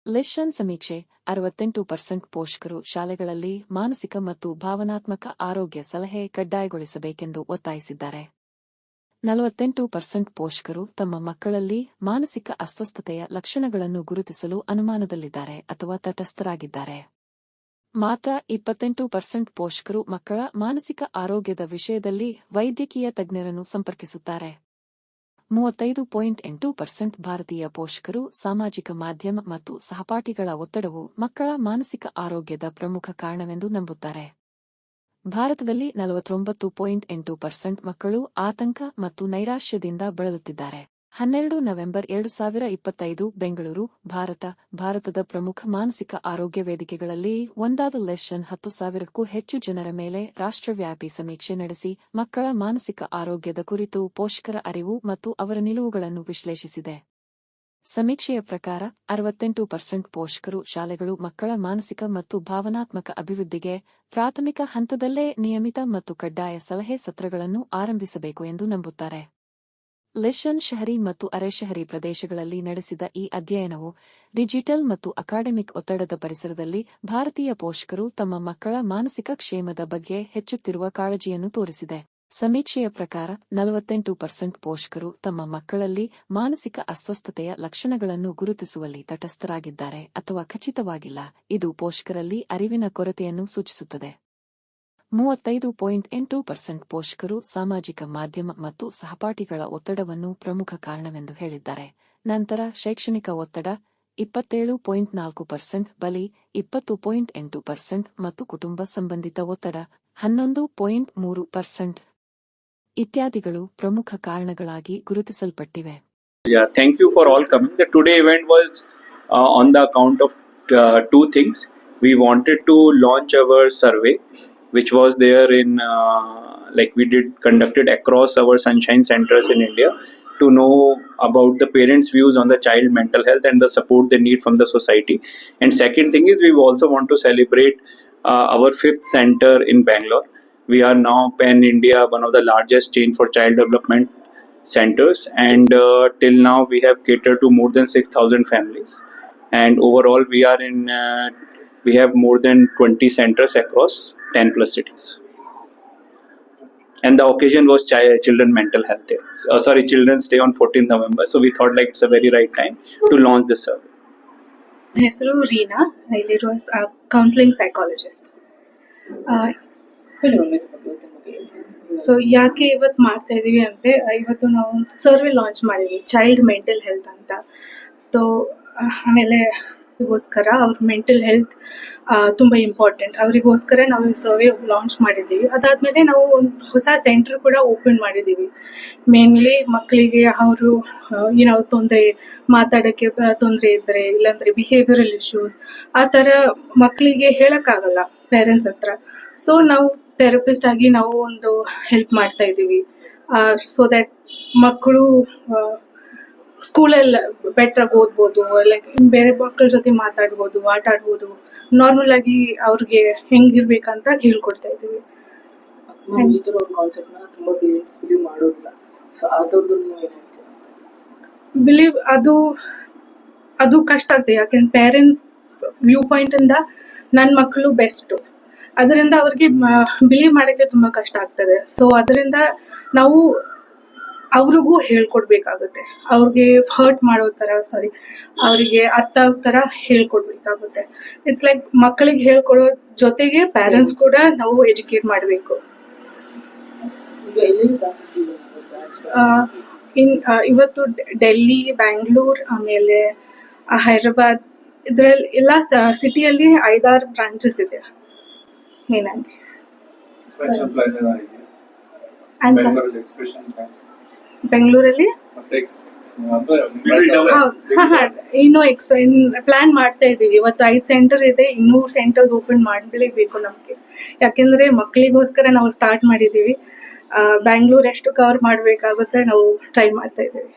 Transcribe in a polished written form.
ಲೆಶನ್ ಸಮೀಕ್ಷೆ 68% ಪೋಷಕರು ಶಾಲೆಗಳಲ್ಲಿ ಮಾನಸಿಕ ಮತ್ತು ಭಾವನಾತ್ಮಕ ಆರೋಗ್ಯ ಸಲಹೆ ಕಡ್ಡಾಯಗೊಳಿಸಬೇಕೆಂದು ಒತ್ತಾಯಿಸಿದ್ದಾರೆ. 48% ಪೋಷಕರು ತಮ್ಮ ಮಕ್ಕಳಲ್ಲಿ ಮಾನಸಿಕ ಅಸ್ವಸ್ಥತೆಯ ಲಕ್ಷಣಗಳನ್ನು ಗುರುತಿಸಲು ಅನುಮಾನದಲ್ಲಿದ್ದಾರೆ ಅಥವಾ ತಟಸ್ಥರಾಗಿದ್ದಾರೆ. ಮಾತ್ರ 28% ಪೋಷಕರು ಮಕ್ಕಳ ಮಾನಸಿಕ ಆರೋಗ್ಯದ ವಿಷಯದಲ್ಲಿ ವೈದ್ಯಕೀಯ ತಜ್ಞರನ್ನು ಸಂಪರ್ಕಿಸುತ್ತಾರೆ. 35.8% ಭಾರತೀಯ ಪೋಷಕರು ಸಾಮಾಜಿಕ ಮಾಧ್ಯಮ ಮತ್ತು ಸಹಪಾಠಿಗಳ ಒತ್ತಡವು ಮಕ್ಕಳ ಮಾನಸಿಕ ಆರೋಗ್ಯದ ಪ್ರಮುಖ ಕಾರಣವೆಂದು ನಂಬುತ್ತಾರೆ. ಭಾರತದಲ್ಲಿ 49.8% ಮಕ್ಕಳು ಆತಂಕ ಮತ್ತು ನೈರಾಶ್ಯದಿಂದ ಬಳಲುತ್ತಿದ್ದಾರೆ. 12 ನವೆಂಬರ್ 2025 ಬೆಂಗಳೂರು, ಭಾರತದ ಪ್ರಮುಖ ಮಾನಸಿಕ ಆರೋಗ್ಯ ವೇದಿಕೆಗಳಲ್ಲಿ ಒಂದಾದ ಲೆಶನ್ 10,000ಕ್ಕೂ ಹೆಚ್ಚು ಜನರ ಮೇಲೆ ರಾಷ್ಟ್ರವ್ಯಾಪಿ ಸಮೀಕ್ಷೆ ನಡೆಸಿ ಮಕ್ಕಳ ಮಾನಸಿಕ ಆರೋಗ್ಯದ ಕುರಿತು ಪೋಷಕರ ಅರಿವು ಮತ್ತು ಅವರ ನಿಲುವುಗಳನ್ನು ವಿಶ್ಲೇಷಿಸಿದೆ. ಸಮೀಕ್ಷೆಯ ಪ್ರಕಾರ 68% ಪೋಷಕರು ಶಾಲೆಗಳು ಮಕ್ಕಳ ಮಾನಸಿಕ ಮತ್ತು ಭಾವನಾತ್ಮಕ ಅಭಿವೃದ್ಧಿಗೆ ಪ್ರಾಥಮಿಕ ಹಂತದಲ್ಲೇ ನಿಯಮಿತ ಮತ್ತು ಕಡ್ಡಾಯ ಸಲಹೆ ಸತ್ರಗಳನ್ನು ಆರಂಭಿಸಬೇಕು ಎಂದು ನಂಬುತ್ತಾರೆ. ಲೆಶನ್ ಶಹರಿ ಮತ್ತು ಅರೆ-ಶಹರಿ ಪ್ರದೇಶಗಳಲ್ಲಿ ನಡೆಸಿದ ಈ ಅಧ್ಯಯನವು ಡಿಜಿಟಲ್ ಮತ್ತು ಅಕಾಡೆಮಿಕ್ ಒತ್ತಡದ ಪರಿಸರದಲ್ಲಿ ಭಾರತೀಯ ಪೋಷಕರು ತಮ್ಮ ಮಕ್ಕಳ ಮಾನಸಿಕ ಕ್ಷೇಮದ ಬಗ್ಗೆ ಹೆಚ್ಚುತ್ತಿರುವ ಕಾಳಜಿಯನ್ನು ತೋರಿಸಿದೆ. ಸಮೀಕ್ಷೆಯ ಪ್ರಕಾರ 48% ಪೋಷಕರು ತಮ್ಮ ಮಕ್ಕಳಲ್ಲಿ ಮಾನಸಿಕ ಅಸ್ವಸ್ಥತೆಯ ಲಕ್ಷಣಗಳನ್ನು ಗುರುತಿಸುವಲ್ಲಿ ತಟಸ್ಥರಾಗಿದ್ದಾರೆ ಅಥವಾ ಖಚಿತವಾಗಿಲ್ಲ. ಇದು ಪೋಷಕರಲ್ಲಿ ಅರಿವಿನ ಕೊರತೆಯನ್ನು ಸೂಚಿಸುತ್ತದೆ. 35.8% ಪೋಷಕರು ಸಾಮಾಜಿಕ ಮಾಧ್ಯಮ ಮತ್ತು ಸಹಪಾಠಿಗಳ ಒತ್ತಡವನ್ನು ಪ್ರಮುಖ ಕಾರಣವೆಂದು ಹೇಳಿದ್ದಾರೆ. ನಂತರ ಶೈಕ್ಷಣಿಕ ಒತ್ತಡ 27.4%, ಬಲಿ 20.8% ಮತ್ತು ಕುಟುಂಬ ಸಂಬಂಧಿತ ಒತ್ತಡ 11.3% ಇತ್ಯಾದಿಗಳು ಪ್ರಮುಖ ಕಾರಣಗಳಾಗಿ ಗುರುತಿಸಲ್ಪಟ್ಟಿವೆ. Yeah, thank you for all coming. The today event was on the account of two things. We wanted to launch our survey, which was there in conducted across our Sunshine centers in India, to know about the parents' views on the child mental health and the support they need from the society. And second thing is, we also want to celebrate our 5th center in Bangalore. We are now Pan India, one of the largest chain for child development centers, and till now we have catered to more than 6,000 families. And overall, we have more than 20 centers across 10 plus cities. And the occasion was Children Mental Health Day. Children's Day on 14th November. So we thought it's a very right time to launch this survey. ಹೆಸರು ರೀನಾ, ಇಲ್ಲಿರುವ counselling psychologist. So ಯಾಕೆ ಇವತ್ತು ಮಾಡ್ತಾ ಇದೀವಿ ಅಂದ್ರೆ, ಇವತ್ತು ನಾವು survey launch ಮಾಡಿದ್ವಿ ಚೈಲ್ಡ್ ಮೆಂಟಲ್ ಹೆಲ್ತ್ ಅಂತ. ಆಮೇಲೆ ಗೋಸ್ಕರ ಅವ್ರ ಮೆಂಟಲ್ ಹೆಲ್ತ್ ತುಂಬ ಇಂಪಾರ್ಟೆಂಟ್, ಅವರಿಗೋಸ್ಕರ ನಾವು ಈ ಸರ್ವೆ ಲಾಂಚ್ ಮಾಡಿದ್ದೀವಿ. ಅದಾದಮೇಲೆ ನಾವು ಒಂದು ಹೊಸ ಸೆಂಟರ್ ಕೂಡ ಓಪನ್ ಮಾಡಿದ್ದೀವಿ. ಮೇನ್ಲಿ ಮಕ್ಕಳಿಗೆ ಅವರು ಏನೋ ಮಾತಾಡೋಕ್ಕೆ ತೊಂದರೆ ಇದ್ದರೆ, ಇಲ್ಲಾಂದರೆ ಬಿಹೇವಿಯರಲ್ ಇಶ್ಯೂಸ್ ಆ ಥರ ಮಕ್ಕಳಿಗೆ ಹೇಳೋಕ್ಕಾಗಲ್ಲ ಪೇರೆಂಟ್ಸ್ ಹತ್ರ. ಸೊ ನಾವು ಥೆರಪಿಸ್ಟ್ ಆಗಿ ನಾವು ಒಂದು ಹೆಲ್ಪ್ ಮಾಡ್ತಾ ಇದ್ದೀವಿ, ಸೊ ದ್ಯಾಟ್ ಮಕ್ಕಳು ಸ್ಕೂಲಲ್ಲಿ ಬೆಟ್ರಾಗಿ ಓದ್ಬೋದು, ಲೈಕ್ ಬೇರೆ ಮಕ್ಕಳ ಜೊತೆ ಮಾತಾಡ್ಬೋದು, ಆಟ ಆಡ್ಬೋದು, ನಾರ್ಮಲ್ ಆಗಿ ಅವ್ರಿಗೆ ಹೆಂಗಿರ್ಬೇಕಂತ ಹೇಳ್ಕೊಡ್ತಾ ಇದ್ದೀವಿ. ಬಿಲೀವ್ ಅದು ಕಷ್ಟ ಆಗ್ತದೆ, ಯಾಕೆಂದ್ರೆ ಪೇರೆಂಟ್ಸ್ ವ್ಯೂ ಪಾಯಿಂಟ್ ಇಂದ ನನ್ನ ಮಕ್ಕಳು ಬೆಸ್ಟು, ಅದರಿಂದ ಅವ್ರಿಗೆ ಬಿಲೀವ್ ಮಾಡೋಕ್ಕೆ ತುಂಬ ಕಷ್ಟ ಆಗ್ತದೆ. ಸೊ ಅದರಿಂದ ನಾವು ಅವ್ರಿಗೂ ಹೇಳ್ಕೊಡ್ಬೇಕಾಗುತ್ತೆ, ಅವ್ರಿಗೆ ಹರ್ಟ್ ಮಾಡೋ ಥರ, ಅವರಿಗೆ ಅರ್ಥ ಆಗೋ ಥರ ಹೇಳ್ಕೊಡ್ಬೇಕಾಗುತ್ತೆ. ಇಟ್ಸ್ ಲೈಕ್ ಮಕ್ಕಳಿಗೆ ಹೇಳ್ಕೊಡೋ ಜೊತೆಗೆ ಪೇರೆಂಟ್ಸ್ ಕೂಡ ನಾವು ಎಜುಕೇಟ್ ಮಾಡಬೇಕು. ಇವತ್ತು ಡೆಲ್ಲಿ, ಬ್ಯಾಂಗ್ಳೂರ್, ಆಮೇಲೆ ಹೈದರಾಬಾದ್, ಇದರಲ್ಲಿ ಎಲ್ಲ ಸಿಟಿಯಲ್ಲಿ 5-6 ಬ್ರಾಂಚಸ್ ಇದೆ ಮೇನಾಗಿ. ಬೆಂಗಳೂರಲ್ಲಿ ಇನ್ನೂ ಪ್ಲಾನ್ ಮಾಡ್ತಾ ಇದ್ದೀವಿ. ಇವತ್ತು 5 ಸೆಂಟರ್ ಇದೆ, ಇನ್ನೂ ಸೆಂಟರ್ಸ್ ಓಪನ್ ಮಾಡಲೇಬೇಕು ನಮಗೆ, ಯಾಕೆಂದ್ರೆ ಮಕ್ಕಳಿಗೋಸ್ಕರ ನಾವು ಸ್ಟಾರ್ಟ್ ಮಾಡಿದ್ದೀವಿ. ಬ್ಯಾಂಗ್ಳೂರ್ ಎಷ್ಟು ಕವರ್ ಮಾಡಬೇಕಾಗುತ್ತೆ ನಾವು ಟ್ರೈ ಮಾಡ್ತಾ ಇದ್ದೀವಿ.